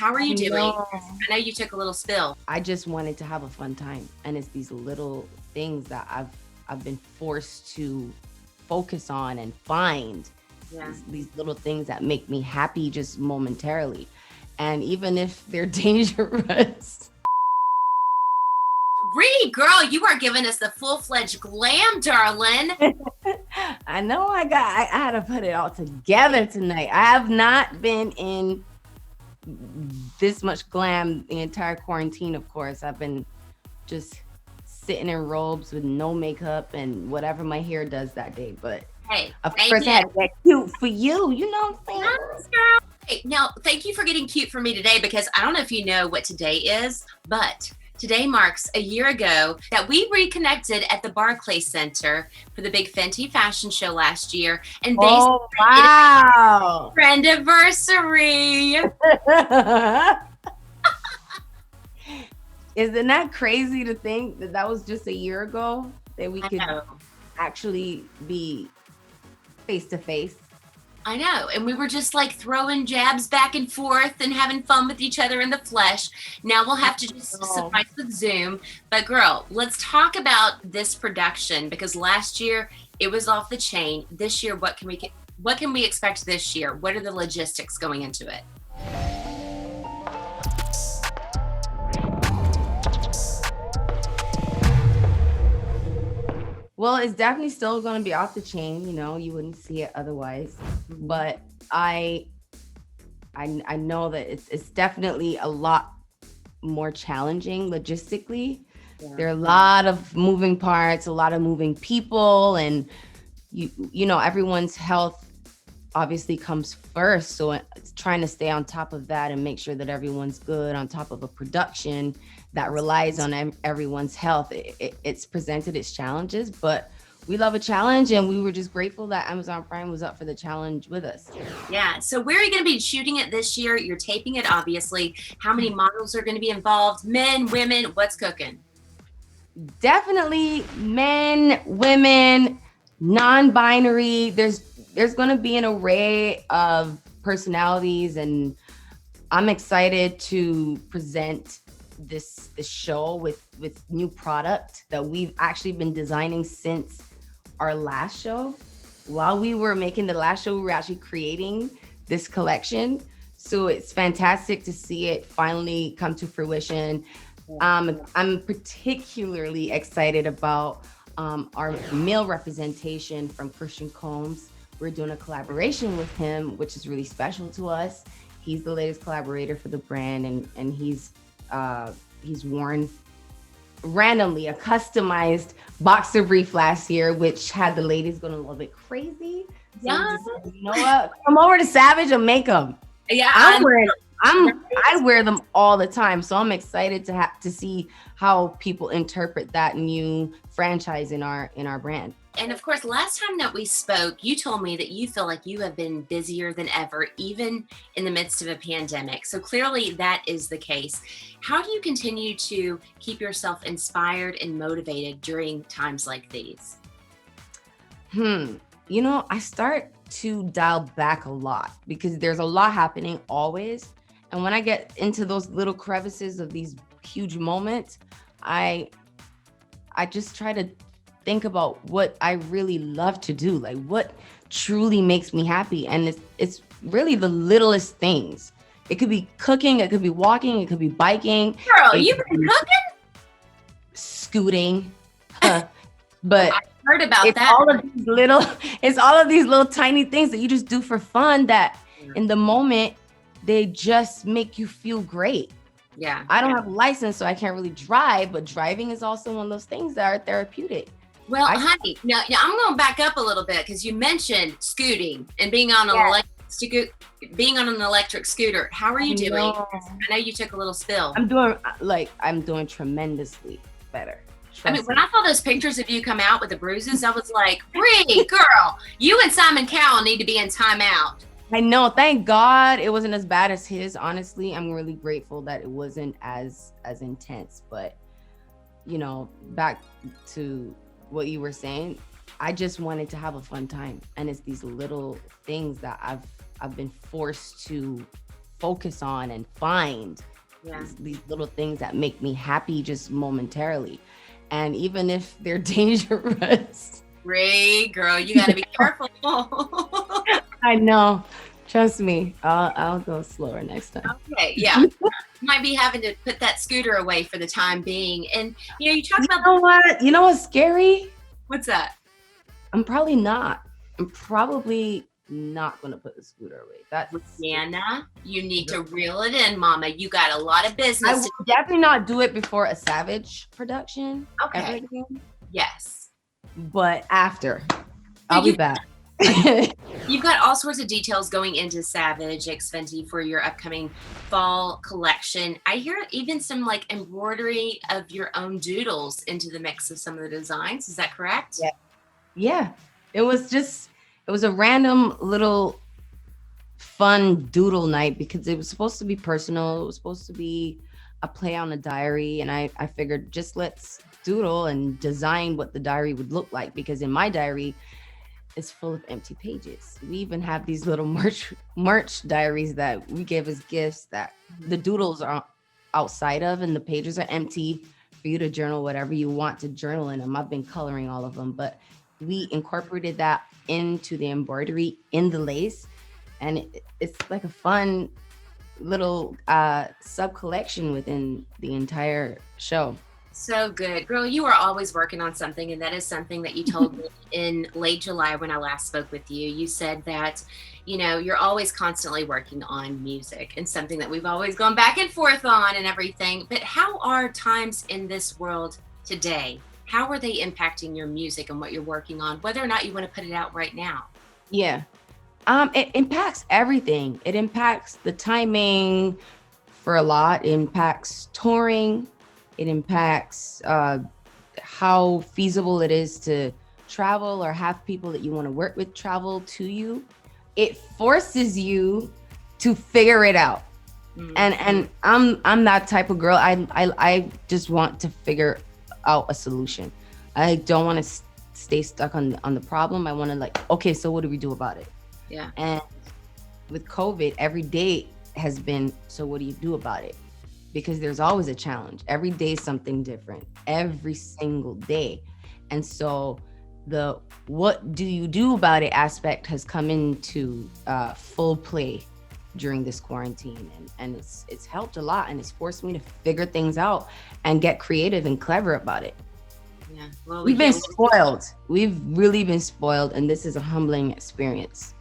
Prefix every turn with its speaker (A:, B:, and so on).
A: How are
B: I
A: you doing?
B: know.
A: I know you took a little spill.
B: I just wanted to have a fun time, and it's these little things that I've been forced to focus on and find
A: Yeah.
B: these little things that make me happy just momentarily, and even if they're dangerous.
A: Ree, girl, you are giving us the full-fledged glam, darling.
B: I know I had to put it all together tonight. I have not been in this much glam the entire quarantine, of course. I've been just sitting in robes with no makeup and whatever my hair does that day. But
A: Hey,
B: of
A: thank
B: course, I
A: you.
B: had to get cute for you know what I'm saying?
A: Yes, girl. Hey, now, thank you for getting cute for me today, because I don't know if you know what today is, but today marks a year ago that we reconnected at the Barclays Center for the big Fenty Fashion Show last year, and basically
B: Oh, wow.
A: friend anniversary.
B: Isn't that crazy to think that that was just a year ago that we
A: I
B: could
A: know.
B: actually be face to face?
A: I know. And we were just like throwing jabs back and forth and having fun with each other in the flesh. Now we'll have to just suffice with Zoom. But girl, let's talk about this production, because last year it was off the chain. This year, what can we expect this year? What are the logistics going into it?
B: Well, it's definitely still going to be off the chain. You wouldn't see it otherwise. But I know that it's definitely a lot more challenging logistically.
A: Yeah.
B: There are a lot of moving parts, a lot of moving people, and everyone's health obviously comes first. So it's trying to stay on top of that and make sure that everyone's good on top of a production that relies on everyone's health. It's presented its challenges, but we love a challenge, and we were just grateful that Amazon Prime was up for the challenge with us.
A: Yeah. So where are you going to be shooting it this year? You're taping it, obviously. How many models are going to be involved? Men, women, what's cooking?
B: Definitely men, women, non-binary. There's going to be an array of personalities, and I'm excited to present this show with new product that we've actually been designing since our last show. While we were making the last show, we were actually creating this collection. So it's fantastic to see it finally come to fruition. I'm particularly excited about our male representation from Christian Combs. We're doing a collaboration with him, which is really special to us. He's the latest collaborator for the brand, and he's worn randomly a customized boxer brief last year, which had the ladies going a little bit crazy. So
A: Yeah.
B: you know what? Come over to Savage and make them.
A: Yeah.
B: I wear them all the time, so I'm excited to see how people interpret that new franchise in our brand.
A: And of course, last time that we spoke, you told me that you feel like you have been busier than ever, even in the midst of a pandemic. So clearly that is the case. How do you continue to keep yourself inspired and motivated during times like these?
B: I start to dial back a lot because there's a lot happening always. And when I get into those little crevices of these huge moments, I just try to think about what I really love to do, like what truly makes me happy. And it's really the littlest things. It could be cooking, it could be walking, it could be biking.
A: Girl, you've been cooking?
B: Scooting. But
A: I heard about
B: it's
A: that.
B: It's all of these little tiny things that you just do for fun that in the moment, they just make you feel great.
A: Yeah.
B: I don't have a license, so I can't really drive, but driving is also one of those things that are therapeutic.
A: Well, honey, now I'm going to back up a little bit because you mentioned scooting and being on an electric scooter. How are you doing? I know you took a little spill.
B: I'm doing tremendously better.
A: I mean, when I saw those pictures of you come out with the bruises, I was like, Bree, girl, you and Simon Cowell need to be in timeout.
B: I know. Thank God it wasn't as bad as his. Honestly, I'm really grateful that it wasn't as intense. But, back to what you were saying, I just wanted to have a fun time. And it's these little things that I've been forced to focus on and find
A: Yeah.
B: these little things that make me happy just momentarily. And even if they're dangerous.
A: Ray, girl, you got to be careful.
B: I know. Trust me. I'll go slower next time.
A: Okay, yeah. Might be having to put that scooter away for the time being. And you talk about
B: What? You know what's scary?
A: what's that?
B: I'm probably not going to put the scooter away. That's
A: Rihanna, you need to reel it in, mama. You got a lot of
B: I
A: business.
B: will definitely not do it before a Savage production.
A: Okay.
B: Ever again.
A: Yes.
B: But after, I'll be back.
A: You've got all sorts of details going into Savage X Fenty for your upcoming fall collection. I hear even some like embroidery of your own doodles into the mix of some of the designs. Is that correct?
B: Yeah. Yeah. It was a random little fun doodle night because it was supposed to be personal. It was supposed to be a play on a diary. And I figured just let's doodle and design what the diary would look like, because in my diary, it's full of empty pages. We even have these little merch diaries that we give as gifts that the doodles are outside of, and the pages are empty for you to journal whatever you want to journal in them. I've been coloring all of them, but we incorporated that into the embroidery in the lace, and it's like a fun little sub collection within the entire show.
A: So good. Girl, you are always working on something, and that is something that you told me in late July when I last spoke with you. You said that, you're always constantly working on music, and something that we've always gone back and forth on and everything. But how are times in this world today? How are they impacting your music and what you're working on, whether or not you want to put it out right now?
B: Yeah. It impacts everything. It impacts the timing for a lot. It impacts touring. It impacts how feasible it is to travel or have people that you want to work with travel to you. It forces you to figure it out. Mm-hmm. And I'm that type of girl. I just want to figure out a solution. I don't want to stay stuck on the problem. I want to okay, so what do we do about it?
A: Yeah.
B: And with COVID, every day has been, so what do you do about it? Because there's always a challenge. Every day something different, every single day. And so the what do you do about it aspect has come into full play during this quarantine. And it's helped a lot, and it's forced me to figure things out and get creative and clever about it.
A: Yeah. Well,
B: we've been spoiled. We've really been spoiled, and this is a humbling experience.